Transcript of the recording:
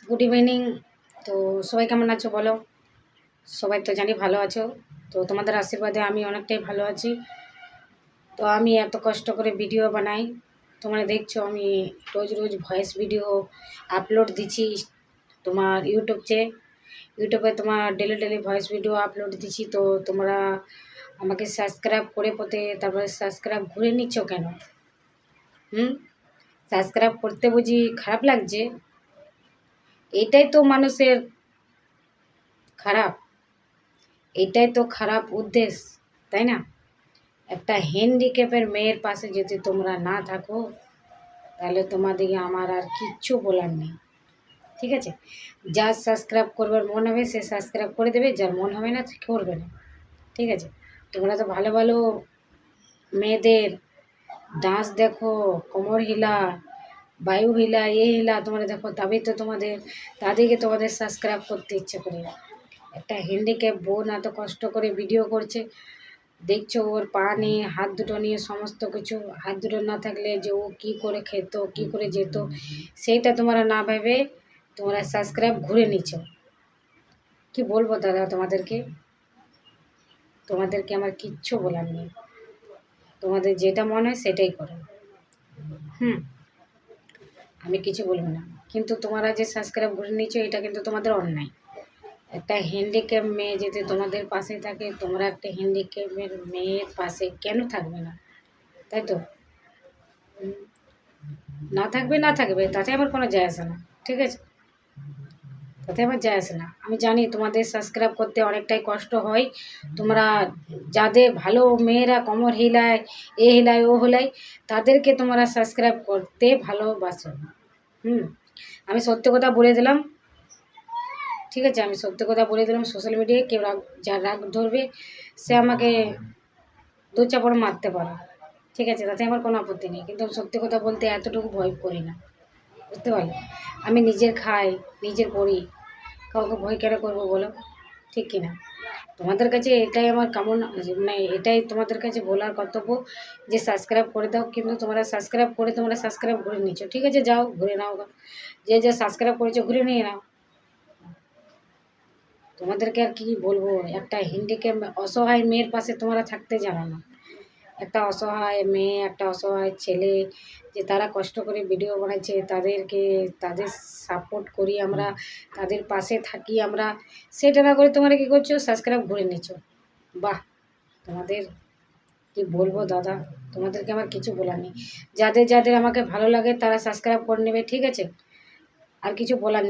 Good evening. তো সবাই কেমন আছো বলো? সবাই তো জানি ভালো আছো। তো তোমাদের আশীর্বাদে আমি অনেকটাই ভালো আছি। তো আমি এত কষ্ট করে ভিডিও বানাই, তোমরা দেখছো আমি রোজ রোজ ভয়েস ভিডিও আপলোড দিচ্ছি তোমার ইউটিউবে তোমার daily daily voice video upload দিচ্ছি। তো তোমরা আমাকে সাবস্ক্রাইব করে তারপরে সাবস্ক্রাইব ঘুরে নিচ্ছ কেন? সাবস্ক্রাইব করতে বুঝি খারাপ লাগছে? এটাই তো মানুষের খারাপ, এটাই তো খারাপ উদ্দেশ্য, তাই না? একটা হ্যান্ডিক্যাপের মেয়ের পাশে যদি তোমরা না থাকো তাহলে তোমাদেরকে আমার আর কিচ্ছু বলার নেই, ঠিক আছে? যার সাবস্ক্রাইব করবার মন হবে সে সাবস্ক্রাইব করে দেবে, যার মন হবে না সে করবে না, ঠিক আছে? তোমরা তো ভালো ভালো মেয়েদের ডান্স দেখো, কোমর হিলা, বায়ু হিলা, হিলা তোমরা দেখো, তবেই তো তোমাদের সাবস্ক্রাইব করতে ইচ্ছে করে। একটা হ্যান্ডিক্যাপ বোন এত কষ্ট করে ভিডিও করছে, দেখছো ওর পা নিয়ে হাত দুটো নিয়ে সমস্ত কিছু, হাত দুটো না থাকলে যে ও কী করে খেত, কী করে যেত, সেইটা তোমরা না ভেবে তোমরা সাবস্ক্রাইব ঘুরে নিচ্ছ। কি বলবো দাদা তোমাদেরকে আমার কিচ্ছু বলার নেই। তোমাদের যেটা মনে হয় সেটাই করো, আমি কিছু বলবো না। কিন্তু তোমরা যে সাবস্ক্রাইব ঘুরে নিচ্ছ এটা কিন্তু তোমাদের অন্যায়। একটা হ্যান্ডিক্যাপ মেয়ে যদি তোমাদের পাশে থাকে, তোমরা একটা হ্যান্ডিক্যাপের মেয়ের পাশে কেন থাকবে না? তাই তো? না থাকবে তাতে আমার কোনো যায় আসে না, ঠিক আছে? তাতে আমার যায় আসে না। আমি জানি তোমাদের সাবস্ক্রাইব করতে অনেকটাই কষ্ট হয়। তোমরা যাদের ভালো মেয়েরা কোমর হিলায়, হিলায় ও হিলায়, তাদেরকে তোমরা সাবস্ক্রাইব করতে ভালোবাসো। আমি সত্যি কথা বলে দিলাম, ঠিক আছে? আমি সত্যি কথা বলে দিলাম। সোশ্যাল মিডিয়ায় কেউ যার রাগ ধরবে সে আমাকে দু চাপড় মারতে পারে, ঠিক আছে? তাতে আমার কোনো আপত্তি নেই, কিন্তু আমি সত্যি কথা বলতে এতটুকু ভয় করি না, বুঝতে পারলে? আমি নিজের খাই, নিজের পড়ি, কাউকে ভয় কেন করবো বলো, ঠিক কিনা? তোমাদের কাছে এটাই আমার কেমন, মানে এটাই তোমাদের কাছে বলার কর্তব্য যে সাবস্ক্রাইব করে দাও। কিন্তু তোমরা সাবস্ক্রাইব ঘুরে নিচ্ছ, ঠিক আছে? যাও ঘুরে নাও, যে সাবস্ক্রাইব করেছো ঘুরে নিয়ে নাও। তোমাদেরকে আর কি বলবো, একটা হ্যান্ডিক্যাপ অসহায় মেয়ের পাশে তোমরা থাকতে জানো না। একটা অসহায় মেয়ে, একটা অসহায় ছেলে, যে তারা কষ্ট করে ভিডিও বানাচ্ছে, তাদের সাপোর্ট করি আমরা, তাদের পাশে থাকি আমরা, সেটা না করে তোমরা কী করছো? সাবস্ক্রাইব ঘুরে নিচ্ছ। বাহ! তোমাদের কি বলবো দাদা, তোমাদেরকে আমার কিছু বলার নেই। যাদের আমাকে ভালো লাগে তারা সাবস্ক্রাইব করে নেবে, ঠিক আছে? আর কিছু বলার নেই।